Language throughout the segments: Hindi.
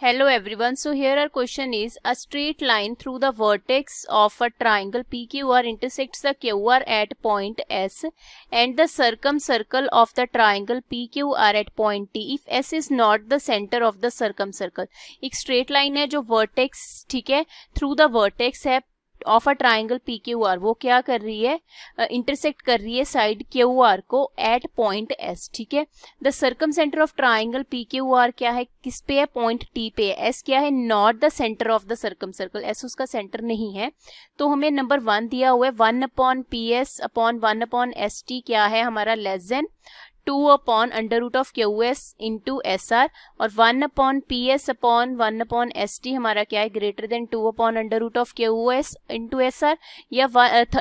Hello everyone. So here our question is a straight line through the vertex of a triangle PQR intersects the QR at point S and the circumcircle of the triangle PQR at point T if S is not the center of the circumcircle. एक straight line है जो vertex ठीक है through the vertex है of a triangle P Q R, वो क्या कर रही है, इंटरसेक्ट कर रही है साइड क्यू आर को एट पॉइंट एस. ठीक है, the circum centre of triangle P Q R क्या है, किस पे है, पॉइंट टी पे है. एस क्या है, not the centre of the circum circle, S उसका सेंटर नहीं है. तो हमें नंबर 1 दिया हुआ है 1 upon P S upon 1 upon S T क्या है हमारा, less than 2 upon under root of Q S into S R, और 1 upon P S upon 1 upon S T हमारा क्या है, greater than 2 upon under root of Q S into S R. या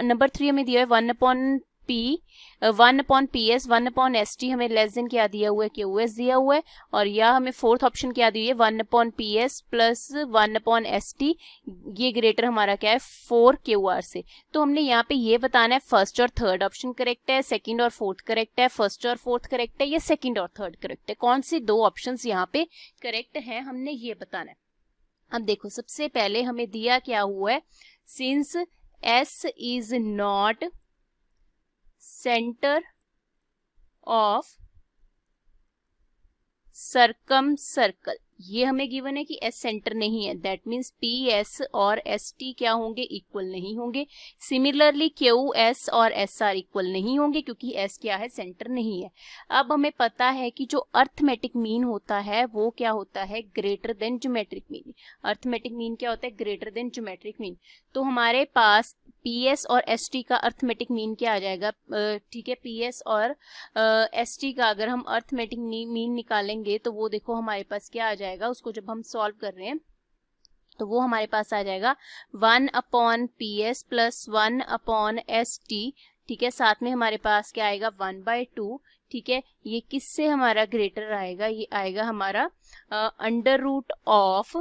नंबर 3 हमें दिया है 1 upon P S 1 upon S T, हमें लेस देन क्या दिया हुआ है, क्यू एस दिया हुआ है. और या हमें फोर्थ ऑप्शन क्या दी है, 1 upon P S plus 1 upon S T, ये ग्रेटर हमारा क्या है 4 क्यू आर से. तो हमने यहाँ पे ये बताना है फर्स्ट और थर्ड ऑप्शन करेक्ट है, सेकंड और फोर्थ करेक्ट है, फर्स्ट और फोर्थ करेक्ट है, या सेकंड और थर्ड करेक्ट है, कौन सी दो ऑप्शंस यहाँ पे करेक्ट है हमने ये बताना है. अब देखो सबसे पहले हमें दिया क्या हुआ है, since S is not centre of circumcircle, ये हमें गिवन है कि एस सेंटर नहीं है, दैट मीन्स पी एस और एस टी क्या होंगे, इक्वल नहीं होंगे. सिमिलरली क्यू एस और एस आर इक्वल नहीं होंगे क्योंकि एस क्या है, सेंटर नहीं है. अब हमें पता है कि जो अर्थमेटिक मीन होता है वो क्या होता है, greater then geometric mean. Arithmetic mean क्या होता है, ग्रेटर देन ज्योमेट्रिक मीन. तो हमारे पास पी एस और एस टी का अर्थमेटिक मीन क्या आ जाएगा, ठीक है, पी एस और एस टी का अगर हम अर्थमेटिक मीन निकालेंगे तो वो देखो हमारे पास क्या आ जाएगा, उसको जब हम सॉल्व कर रहे हैं तो वो हमारे पास आ जाएगा 1 upon P S plus 1 upon S T. ठीक है, साथ में हमारे पास क्या आएगा 1/2. ठीक है, ये किससे हमारा ग्रेटर आएगा, ये आएगा हमारा under root of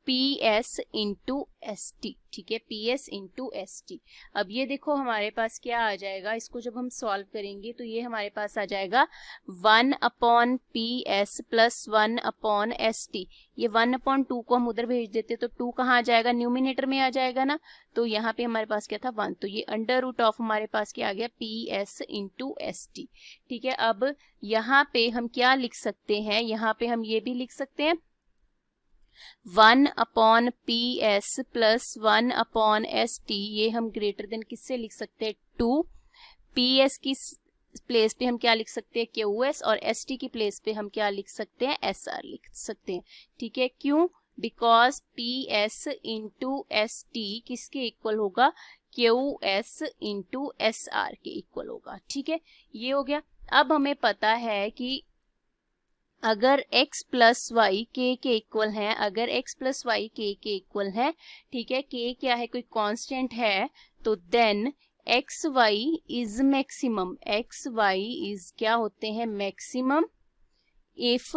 P S into S T. ठीक है, P S into S T. अब ये देखो हमारे पास क्या आ जाएगा, इसको जब हम सॉल्व करेंगे तो ये हमारे पास आ जाएगा 1 upon P S plus 1 upon S T. ये 1 अपॉन 2 को हम उधर भेज देते तो 2 कहाँ आ जाएगा, न्यूमिनेटर में आ जाएगा ना. तो यहाँ पे हमारे पास क्या था 1, तो ये अंडर रूट ऑफ हमारे पास क्या आ गया, P S into S T. ठीक है, अब यहाँ पे हम क्या लिख सकते हैं, यहाँ पे हम ये भी लिख सकते हैं 1 upon P S plus 1 upon S T, ये हम ग्रेटर देन किससे लिख सकते हैं, 2. पी एस की प्लेस पे हम क्या लिख सकते हैं, क्यू एस, और एस टी की प्लेस पे हम क्या लिख सकते हैं, एस आर लिख सकते हैं. ठीक है, क्यों, because P S into S T किसके इक्वल होगा, Q S into S are के इक्वल होगा. ठीक है, ये हो गया. अब हमें पता है कि अगर x प्लस वाई के इक्वल है, अगर x प्लस वाई के इक्वल है, ठीक है, k क्या है, कोई कांस्टेंट है, तो then X Y is maximum, X Y is क्या होते हैं, मैक्सिमम इफ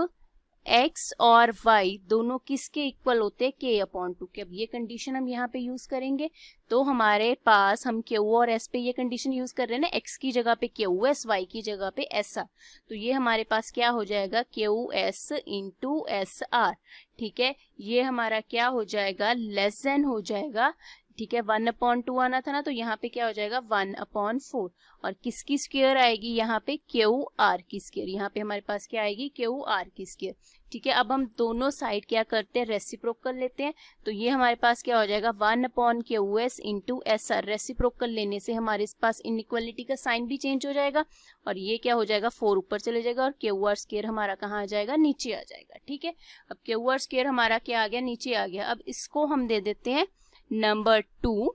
x और y दोनों किसके इक्वल होते हैं, k अपॉन 2 के. अब ये कंडीशन हम यहाँ पे यूज करेंगे तो हमारे पास हम q और s पे ये कंडीशन यूज कर रहे हैं ना, x की जगह पे क्यू एस, y की जगह पे एस आर. तो ये हमारे पास क्या हो जाएगा, Q S into S are. ठीक है, ये हमारा क्या हो जाएगा, लेस देन हो जाएगा. ठीक है, 1 अपॉन 2 आना था ना, तो यहाँ पे क्या हो जाएगा 1 अपॉन 4. और किसकी स्क्वायर आएगी यहाँ पे, क्यू आर की स्क्वायर. यहाँ पे हमारे पास क्या आएगी, क्यू आर की स्क्वायर. ठीक है, अब हम दोनों साइड क्या करते हैं, रेसिप्रोकल लेते हैं. तो ये हमारे पास क्या हो जाएगा 1 upon Q S into S are. Reciprocal लेने से हमारे पास इनइक्वालिटी का साइन भी चेंज हो जाएगा और ये क्या हो जाएगा 4 ऊपर चले जाएगा और क्यू आर स्क्वायर हमारा कहाँ आ जाएगा, नीचे आ जाएगा. ठीक है, अब क्यू आर स्क्वायर हमारा क्या आ गया, नीचे आ गया. अब इसको हम दे देते हैं नंबर 2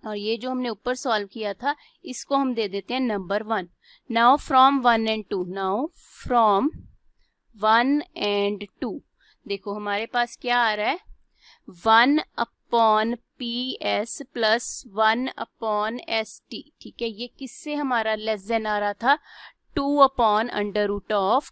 और ये जो हमने ऊपर सॉल्व किया था इसको हम दे देते हैं number 1. Now from 1 and 2, now from 1 and 2 देखो हमारे पास क्या आ रहा है, 1 upon P S plus 1 upon S T. ठीक है, ये किससे हमारा लेस देन आ रहा था, 2 upon under root of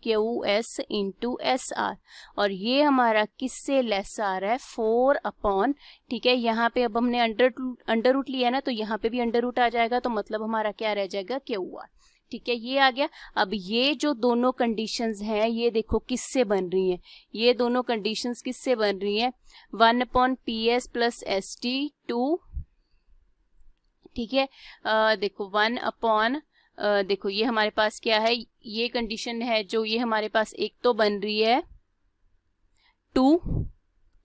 Q S into S R. और ये हमारा किससे लेस आ रहा है, 4 अपॉन. ठीक है, यहाँ पे अब हमने अंडर रूट लिया ना, तो यहाँ पे भी अंडर रूट आ जाएगा, तो मतलब हमारा क्या रह जाएगा, क्यू आर. ठीक है, ये आ गया। अब ये जो दोनों कंडीशंस हैं ये देखो किससे बन रही हैं, ये दोनों कंडीशंस किससे बन रही हैं, 1/PS प्लस ST2, ठीक है। देखो 1 देखो ये हमारे पास क्या है, ये कंडीशन है जो ये हमारे पास एक तो बन रही है 2,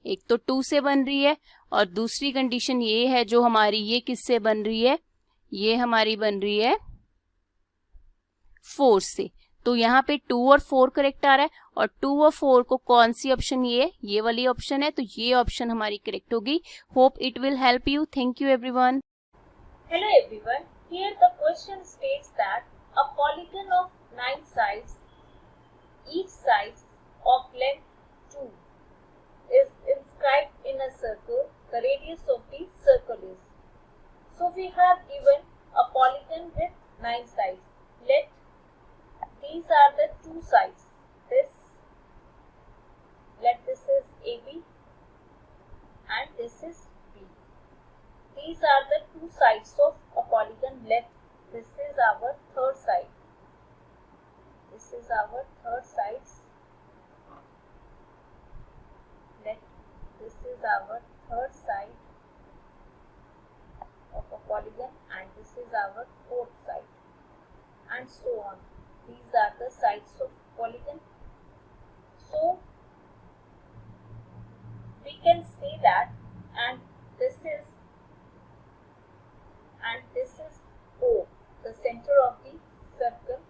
एक तो 2 से बन रही है, और दूसरी कंडीशन ये है जो हमारी ये किससे बन रही है, ये हमारी बन रही है 4 से। तो यहाँ पे 2 और 4 करेक्ट आ रहा है, और 2 और 4 को कौन सी ऑप्शन, ये वाली ऑप्शन है, तो ये ऑप्शन हमारी करेक्ट होगी। Hope it will help you. Thank you everyone. Hello everyone, here the question states that a polygon of 9 sides, each side of length 2, is inscribed in a circle. The radius of the circle is. So we have given a polygon with 9 sides. These are the 2 sides. Let this is AB and this is B. These are the 2 sides of a polygon. This is our third side. This is our third side. This is our third side of a polygon, and this is our fourth side, and so on. These are the sides of polygon. So we can say that, and this is O, the center of the circle.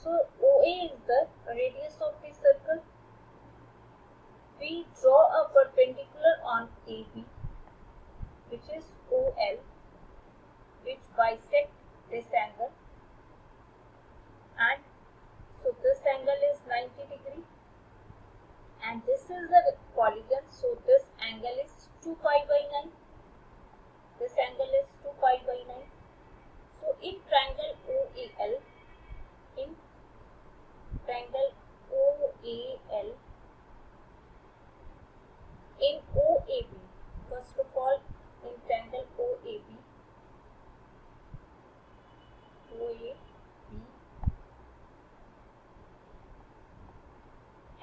So OA is the radius of the circle. We draw a perpendicular on AB, which is OL, which bisect this angle, and so this angle is 90 degree, and this is a polygon, so this angle is 2 pi by 9. This angle is 2 pi by 9. So in triangle OAL, in OAB, first of all, in triangle OAB,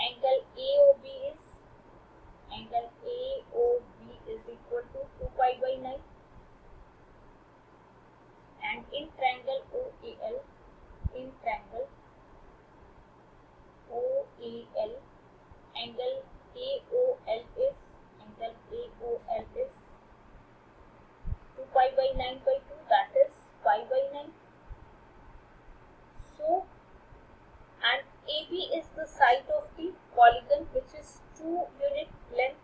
angle AOB is equal to 2 pi by 9, and in triangle OAL, angle AOL is 2 pi by 9 by 2, that is pi by 9. So, and AB is the side of the polygon, which is 2 unit length,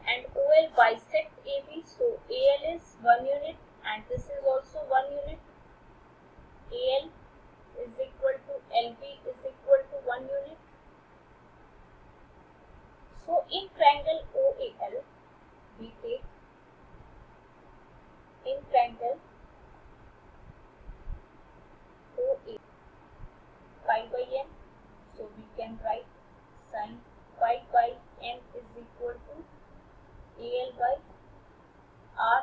and OL bisect AB, so AL is 1 unit, and this is also 1 unit. AL is equal to LB is equal to 1 unit. So in triangle OAL, we take in triangle OA pi by n, so we can write sin pi by n is equal to AL by R,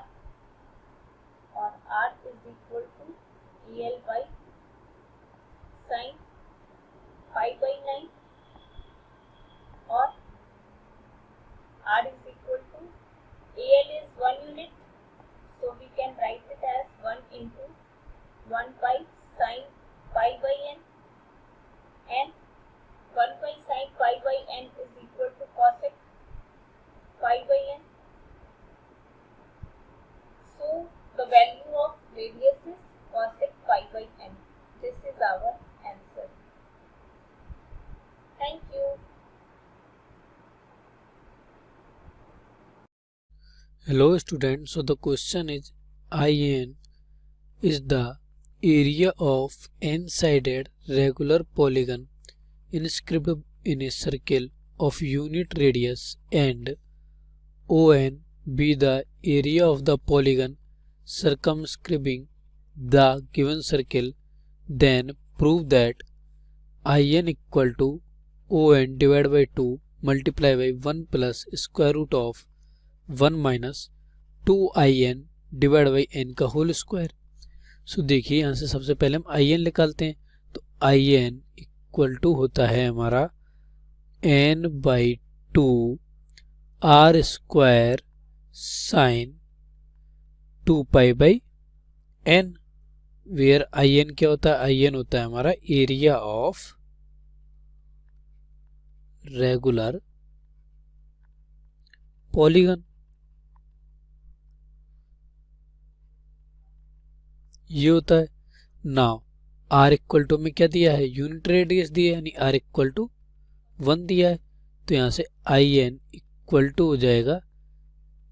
or R is equal to AL by sin pi by 9, or R is equal to AL is 1 unit, so we can write it as 1 into 1 by sin pi by n, and 1 by sin pi by n is equal to cosec pi by n. So the value of radius is cosec pi by n. This is our answer. Thank you. Hello students, so the question is IN is the area of n-sided regular polygon inscribed in a circle of unit radius, and ON be the area of the polygon circumscribing the given circle. Then prove that IN equal to ON divided by 2 multiplied by 1 plus square root of 1 minus 2IN divided by n का होल स्क्वायर। सो देखिए यहाँ से सबसे पहले हम आई एन निकालते हैं, तो आई एन इक्वल टू होता है हमारा n by 2 R square sine 2 pi by n, where I N क्या होता है, आई एन होता है हमारा एरिया ऑफ रेगुलर पॉलीगन। ये होता है। नाउ आर इक्वल टू में क्या दिया है, यूनिट रेडियस दिया है, यानी आर इक्वल टू 1 दिया है, तो यहाँ से आई एन इक्वल टू हो जाएगा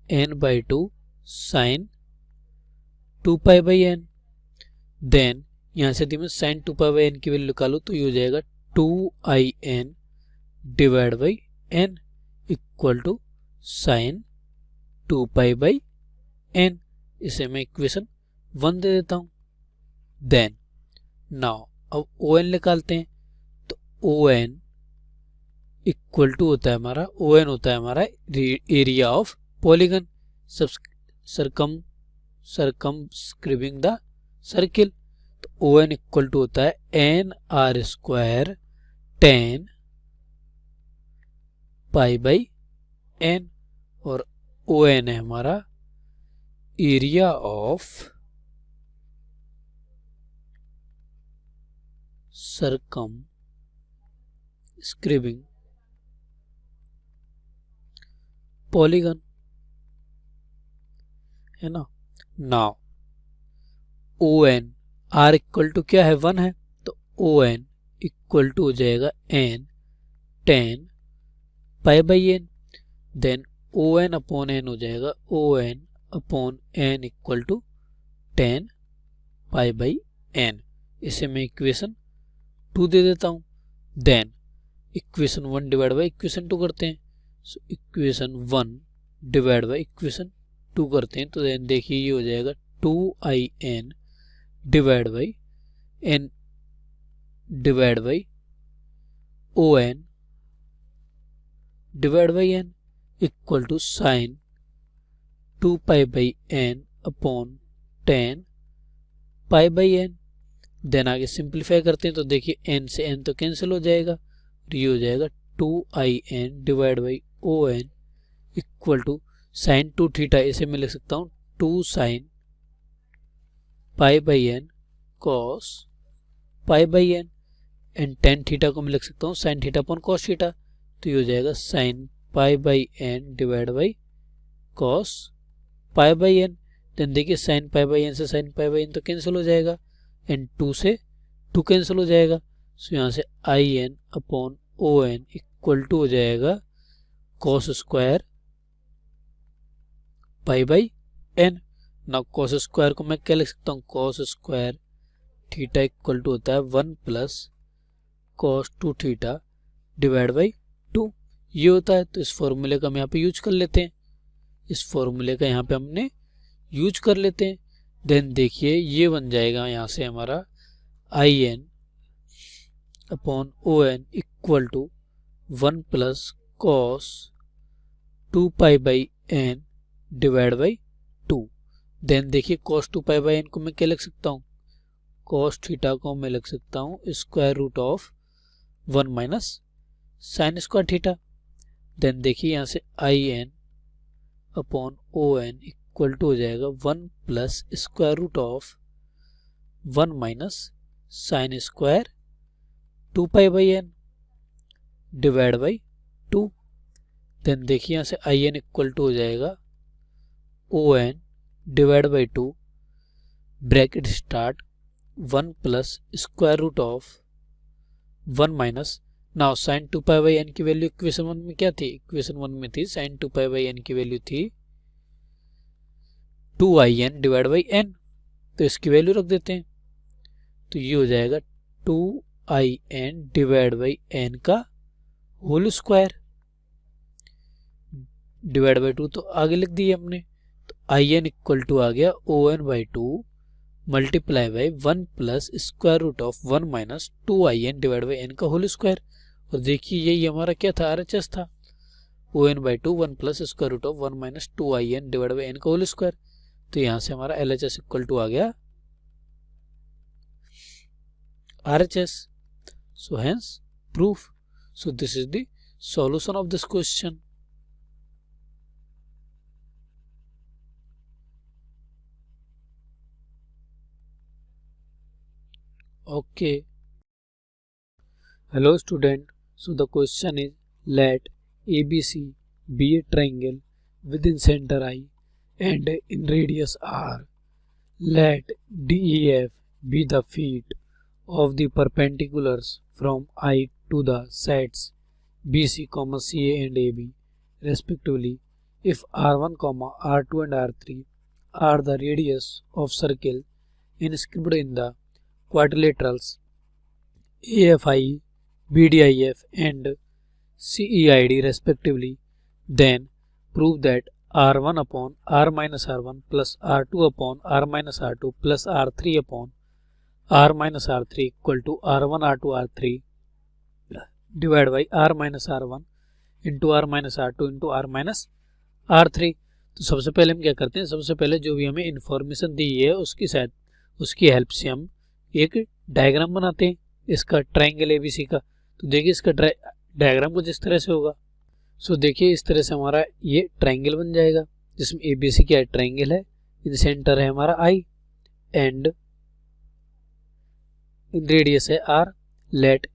n by 2 sine 2 pi by N. Then यहाँ से यदि मैं साइन 2 पाई बाई एन की वैल्यू निकालूँ तो ये हो जाएगा 2in divide by n equal to sine 2 pi by n। इसे मैं इक्वेशन 1 दे देता हूँ। देन नाउ अब ON निकालते हैं, तो ON इक्वल टू होता है हमारा, ON होता है हमारा area of polygon circumscribing the circle. तो ON इक्वल टू होता है N R square 10 pi by n, और ON है हमारा एरिया ऑफ सरकमस्क्रिबिंग पॉलीगन, है ना। Now ON R equal to क्या है, 1 है, तो ON इक्वल टू हो जाएगा n 10 pi by n। Then ON upon n हो जाएगा ON upon n equal to 10 pi by n। इसे मैं इक्वेशन 2 दे देता हूँ। Then equation 1 divide by equation 2 करते हैं, so equation 1 divide by equation 2 करते हैं, तो देन देखिए ये हो जाएगा 2in divide by n divide by ON divide by n equal to sine 2 pi by n upon 10 pi by n। Then आगे सिंप्लीफाई करते हैं, तो देखिए n से n तो कैंसिल हो जाएगा, ये हो जाएगा 2in divide by ON equal to sine 2 theta, इसे मैं लिख सकता हूँ 2 sine pi by n cos pi by n, and tan theta को मैं लिख सकता हूँ sine theta upon cos theta, तो ये हो जाएगा sine pi by n divide by cos pi by n। Then देखिए साइन पाई बाई n से साइन पाई बाई n तो कैंसिल हो जाएगा, एंड 2 से 2 कैंसिल हो जाएगा, सो यहाँ से I N upon ON equal to हो जाएगा cos square pi by n। ना कॉस स्क्वायर को मैं क्या लिख सकता हूँ, cos square theta equal to होता है 1 plus cos 2 theta divide by 2, ये होता है। तो इस फॉर्मूले का हम यहाँ पे यूज कर लेते हैं, इस फॉर्मूले का यहाँ पे हमने यूज कर लेते हैं। देन देखिए ये बन जाएगा यहाँ से हमारा I N upon ON equal to 1 plus cos 2 pi by n divide by 2। Then देखिए कॉस 2 पाई बाई n को मैं क्या लिख सकता हूँ, कॉस थीटा को मैं लिख सकता हूँ square root of 1 minus sine square theta. Then देखिए यहाँ से I N upon ON equal to हो जाएगा 1 plus square root of 1 minus sine square 2 pi by n divide by 2। Then देखिए यहाँ से आई एन इक्वल टू हो जाएगा ON divide by 2 bracket start 1 plus square root of 1 minus, now sine 2 pi by n की वैल्यू इक्वेशन 1 में क्या थी, इक्वेशन 1 में थी साइन 2 पाई बाई n की वैल्यू थी 2in डिवाइड बाई n, तो इसकी वैल्यू रख देते हैं, तो ये हो जाएगा 2in डिवाइड बाई n का होल स्क्वायर डिवाइड बाई 2 तो आगे लिख दिए हमने, तो in इक्वल टू आ गया ON by 2 multiply by 1 plus square root of 1 minus 2in divide by n का होल स्क्वायर। और देखिए यही हमारा क्या था, RHS था, ON by 2 1 plus square root of 1 minus 2in divide by n का होल स्क्वायर। तो यहाँ से हमारा LHS इक्वल टू आ गया RHS. So hence proof. So this is the solution of this question. Okay. Hello student. So the question is, let ABC be a triangle within center I and in radius R. Let DEF be the feet of the perpendiculars from I to the sets BC, CA and AB respectively. If R1, R2 and R3 are the radius of circle inscribed in the quadrilaterals AFI, BDIF and CEID respectively, then prove that R1 upon R minus R1 plus R2 upon R minus R2 plus R3 upon R minus R3 equal to R1 R2 R3 divided by R minus R1 into R minus R2 into R minus R3. तो सबसे पहले हम क्या करते हैं, सबसे पहले जो भी हमें इंफॉर्मेशन दी है उसकी हेल्प से हम एक डायग्राम बनाते हैं इसका ट्रायंगल एबीसी का। तो देखिए इसका डायग्राम कुछ इस तरह से होगा। सो देखिए इस तरह से हमारा ये ट्रायंगल बन जाएगा जिसमें एबीसी क्या है, ट्रायंगल है, इन सेंटर है हमारा आई एंड इन रेडियस है आर। लेट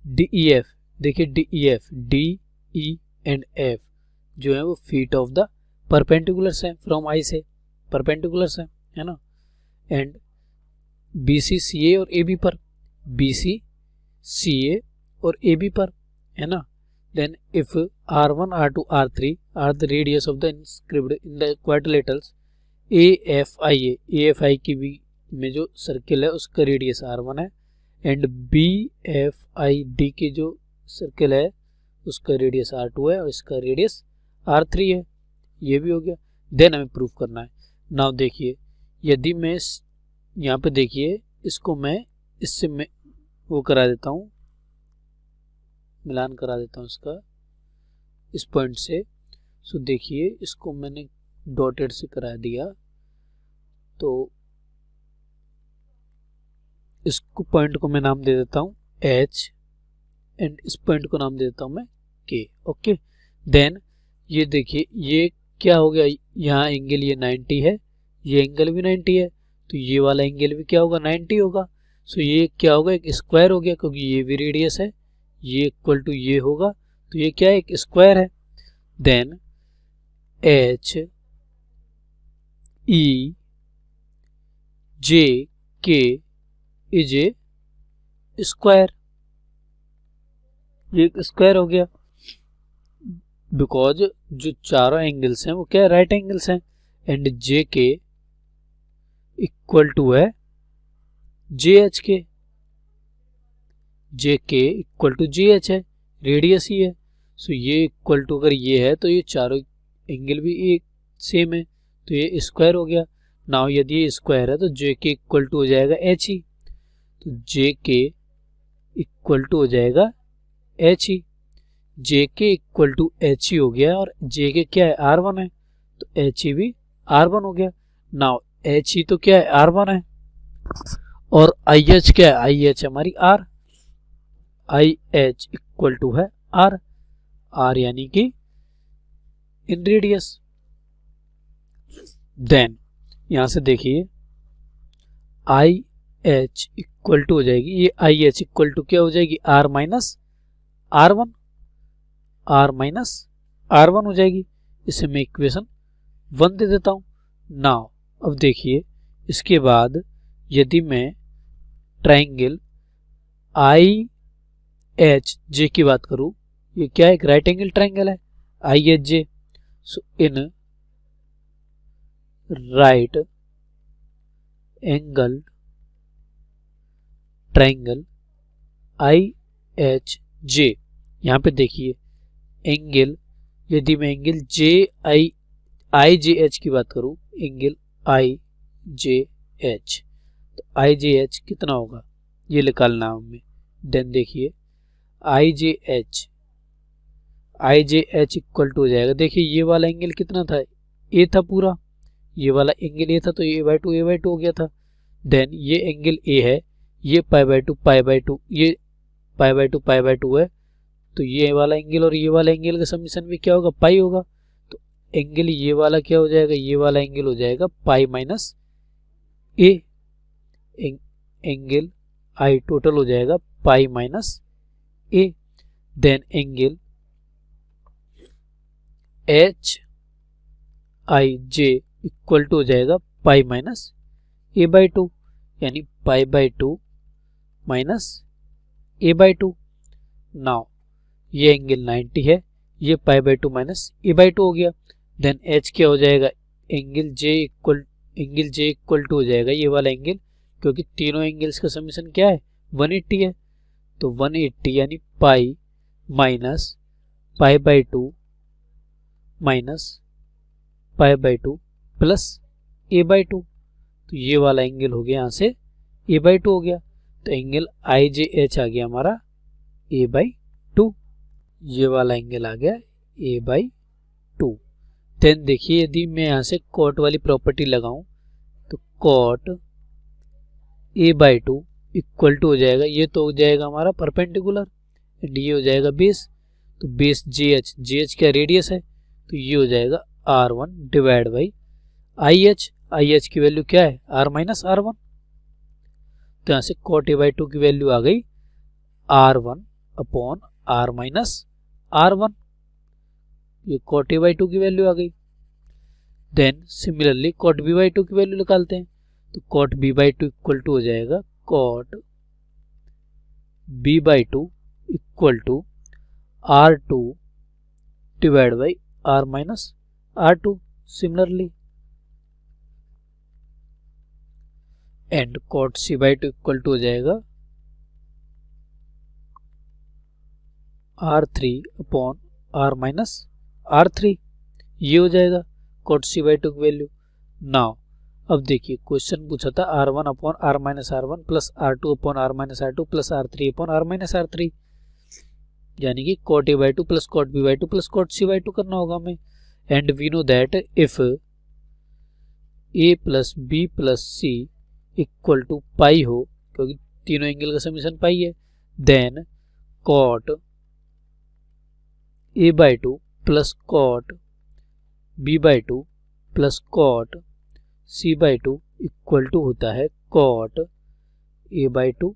डीईएफ, देखिए DEF, D E and F जो है वो फीट ऑफ द परपेंडिकुलर्स है, फ्रॉम आई से परपेंडिकुलर्स है ना, एंड बीसी सीए और ए बी पर, बीसी सीए और ए बी पर, है ना। Then if R1, R2, R3 are the radius of the inscript in the quadrilaterals AFIA, AFI की भी में जो सर्किल है उसका रेडियस R1 है एंड BFID की जो सर्किल है उसका रेडियस R2 है और इसका रेडियस R3 है। ये भी हो गया। देन हमें प्रूफ करना है। नाउ देखिए यदि मैं यहाँ पे देखिए इसको मैं इससे मैं वो करा देता हूँ, मिलान करा देता हूँ इसका इस पॉइंट से। सो देखिए इसको मैंने डॉटेड से करा दिया तो इसको पॉइंट को मैं नाम दे देता हूँ H एंड इस पॉइंट को नाम दे देता हूँ मैं K। ओके, देन ये देखिए ये क्या हो गया, यहाँ एंगल ये 90 है, ये एंगल भी 90 है, तो ये वाला एंगल भी क्या होगा 90 होगा। सो ये क्या होगा, एक स्क्वायर हो गया क्योंकि ये भी रेडियस है, ये इक्वल टू ये होगा, तो ये क्या है, एक स्क्वायर है। Then H E J K is a square, ये एक स्क्वायर हो गया बिकॉज जो चारों एंगल्स हैं वो क्या है, राइट एंगल्स हैं एंड जे के इक्वल टू है जे एच के, जे के इक्वल टू जे एच है, रेडियस ही है। सो ये इक्वल टू अगर ये है तो ये चारों एंगल भी एक सेम है, तो ये स्क्वायर हो गया। नाउ यदि ये स्क्वायर है तो जे के इक्वल टू हो जाएगा एच ही, तो जे के इक्वल टू हो जाएगा एच ही, जे के इक्वल टू एच ही हो गया और जे के क्या है R1 है, तो एच ही भी R1 हो गया। नाउ एच ही तो क्या है R1 है और आई एच क्या है, आई एच हमारी R, I H equal to है R, R यानी कि इन रेडियस। देन यहां से देखिए आई एच इक्वल टू हो जाएगी, ये आई एच इक्वल टू क्या हो जाएगी R minus R1, R minus R1 हो जाएगी। इसे मैं इक्वेशन 1 दे देता हूं। नाउ अब देखिए इसके बाद यदि मैं ट्राइंगल आई एच जे की बात करूं, ये क्या है, एक राइट एंगल ट्राइंगल है I H J. So in right angle triangle I H J, यहाँ पे देखिए एंगल, यदि मैं एंगल जे आई जे एच की बात करूं, एंगल आई जे एच, तो आई जे एच कितना होगा ये निकालना हमें। देन देखिए आई जे एच इक्वल टू हो जाएगा, देखिए ये वाला एंगल कितना था, ए था पूरा, ये वाला एंगल ए था तो ए बाई टू हो गया था। देन ये एंगल ए है, ये पाई बाई टू ये पाई बाई टू है, तो ये वाला एंगल और ये वाला एंगल का समीशन भी क्या होगा, पाई होगा। तो एंगल ये वाला क्या हो जाएगा, ये वाला एंगल हो जाएगा pi minus A, angle I total हो जाएगा pi minus A. Then angle H I J equal to हो जाएगा pi minus A by two, यानी pi by two minus A by two. Now ये एंगल 90 है, ये pi by two minus A by two हो गया। देन एच क्या हो जाएगा, एंगल जे इक्वल टू हो जाएगा ये वाला एंगल, क्योंकि तीनों एंगल्स का समीशन क्या है 180 है, तो 180 यानी pi minus pi by two minus pi by two plus A by to, तो ये वाला एंगल हो गया यहाँ से ए बाई टू हो गया। तो एंगल आई जे एच आ गया हमारा ए बाई टू, ये वाला एंगल आ गया ए बाई टू। देन देखिए यदि मैं यहाँ से कॉट वाली प्रॉपर्टी लगाऊं तो cot A by two equal to हो जाएगा, ये तो हो जाएगा हमारा परपेंडिकुलर एंड ये हो जाएगा बेस, तो बेस जे एच क्या रेडियस है, तो ये हो जाएगा R1 divide by I H की वैल्यू क्या है R माइनस R1। तो यहाँ से कॉट ए बाई टू की वैल्यू आ गई R1 upon R minus R1, ये कॉट ए बाई टू की वैल्यू आ गई। Then similarly cot B by two की वैल्यू निकालते हैं, तो cot B by two equal to हो जाएगा cot B by two equal to R2 divide by R minus R2 similarly, and cot C by two equal to हो जाएगा R3 upon R minus R3, ये हो जाएगा कॉट सी बाई टू की वैल्यू। नाउ अब देखिए क्वेश्चन पूछा था R1 upon R minus R1 plus R2 upon R minus R2 plus R3 upon R minus R3, यानी कि cot A by two plus cot B by two plus cot C by two करना होगा हमें। And we know that if A plus B plus C equal to pi हो, क्योंकि तीनों एंगल का समीशन पाई है, then cot A by two plus cot B by two plus cot C by two equal to होता है cot A by two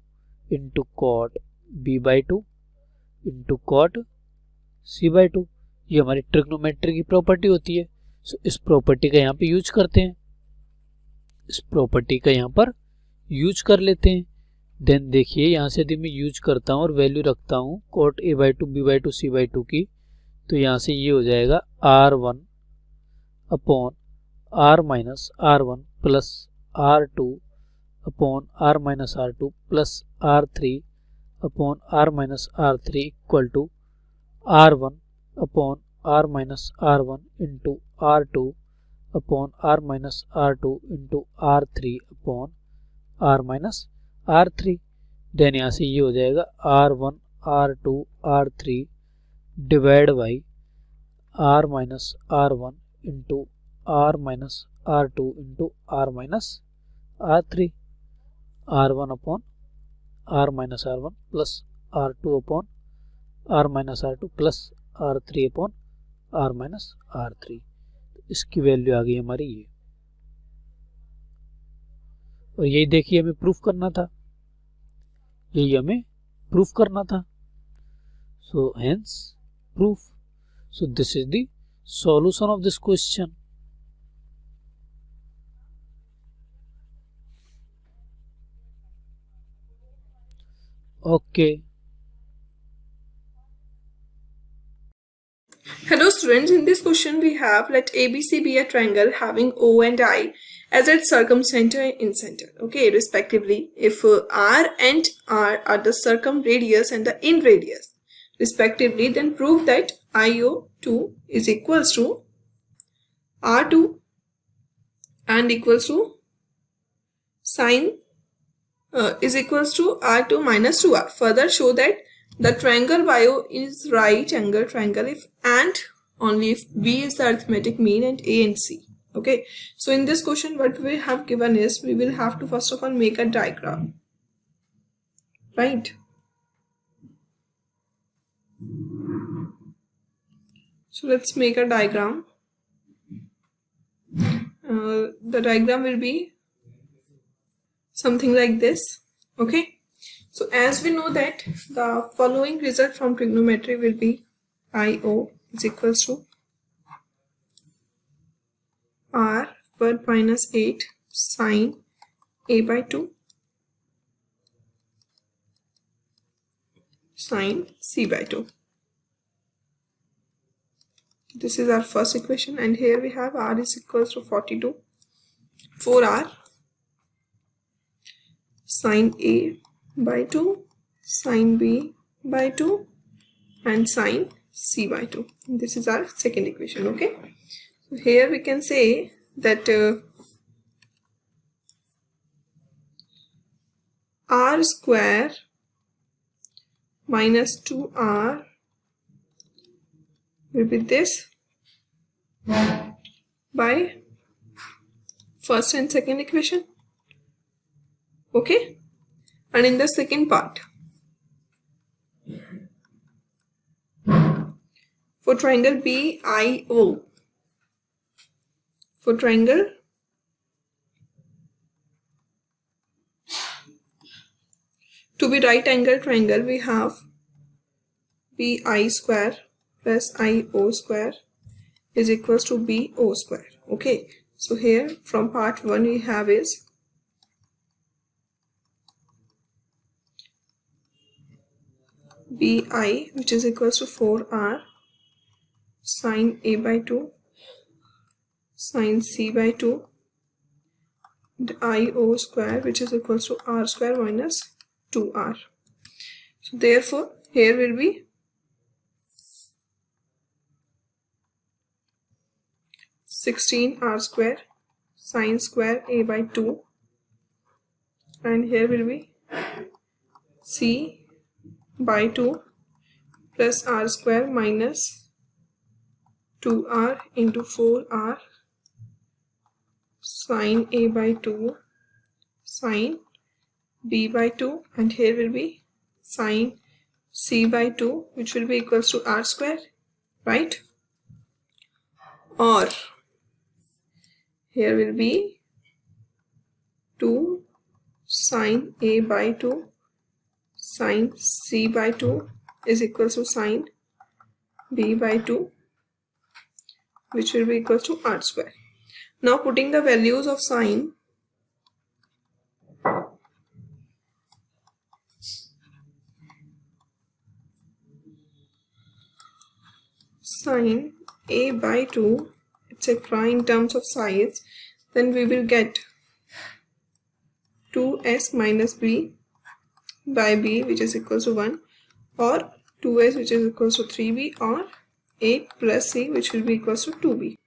into cot B by two into cot C by two. ये हमारी ट्रिग्नोमेट्री की प्रॉपर्टी होती है। सो इस प्रॉपर्टी का यहाँ पे यूज करते हैं, इस प्रॉपर्टी का यहाँ पर यूज कर लेते हैं। देन देखिए यहाँ से यदि मैं यूज करता हूँ और वैल्यू रखता हूँ cot A by two B by two C by two की, तो यहाँ से ये हो जाएगा R1 upon R minus R1 plus R2 upon R minus R2 plus R3 upon R minus R3 equal to R1 upon R minus R1 into R2 upon R minus R2 into R3 upon R minus R3। Then यहाँ से ये हो जाएगा R1 R2 R3 divide by R minus R1 into R minus R2 into R minus R3, R1 upon R minus R1 plus R2 upon R minus R2 plus R3 upon R minus R3। इसकी वैल्यू आ गई हमारी ये, और यही देखिए हमें प्रूफ करना था, यही हमें प्रूफ करना था। So hence proof. So this is the solution of this question. Okay. Hello students, in this question we have let ABC be a triangle having O and I as its circumcenter and incenter, okay, respectively. If R and R are the circumradius and the inradius respectively, then prove that IO2 is equals to R2 and equals to sine is equals to R2 minus 2R. Further show that the triangle YO is right angle triangle if and only if B is the arithmetic mean and A and C. Okay, so in this question what we have given is we will have to first of all make a diagram. right? So let's make a diagram. The diagram will be something like this. Okay, so as we know that the following result from trigonometry will be IO is equals to R squared minus 8 sine A by 2 sine C by 2. This is our first equation, and here we have R is equals to 42 4R sine A by 2 sine B by 2 and sine C by 2. This is our second equation. Okay, so here we can say that R square minus 2R will be this by first and second equation. Okay, and in the second part, for triangle BIO, for triangle to be right angle triangle, we have BI square plus IO square is equals to BO square. Okay, so here from part 1 we have is BI, which is equals to 4R sine A by 2 sine C by 2, the IO square, which is equals to R square minus 2R. So therefore here will be 16R square sine square A by 2, and here will be C by 2 plus R square minus 2R into 4R sine A by 2 sine B by 2, and here will be sine C by 2, which will be equals to R square, right? Or here will be 2 sine A by 2 sine C by 2 is equals to sine B by 2, which will be equals to R square. Now putting the values of sine, sine A by 2, etc. in terms of sides, then we will get 2s minus b by b, which is equals to 1, or 2s, which is equals to 3b, or 8 plus c, which will be equals to 2b.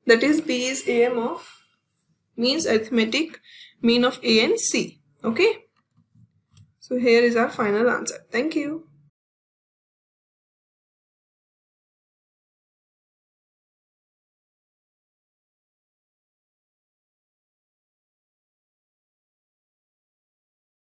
That is, b is AM of, means arithmetic mean of A and C. Okay, so here is our final answer. Thank you.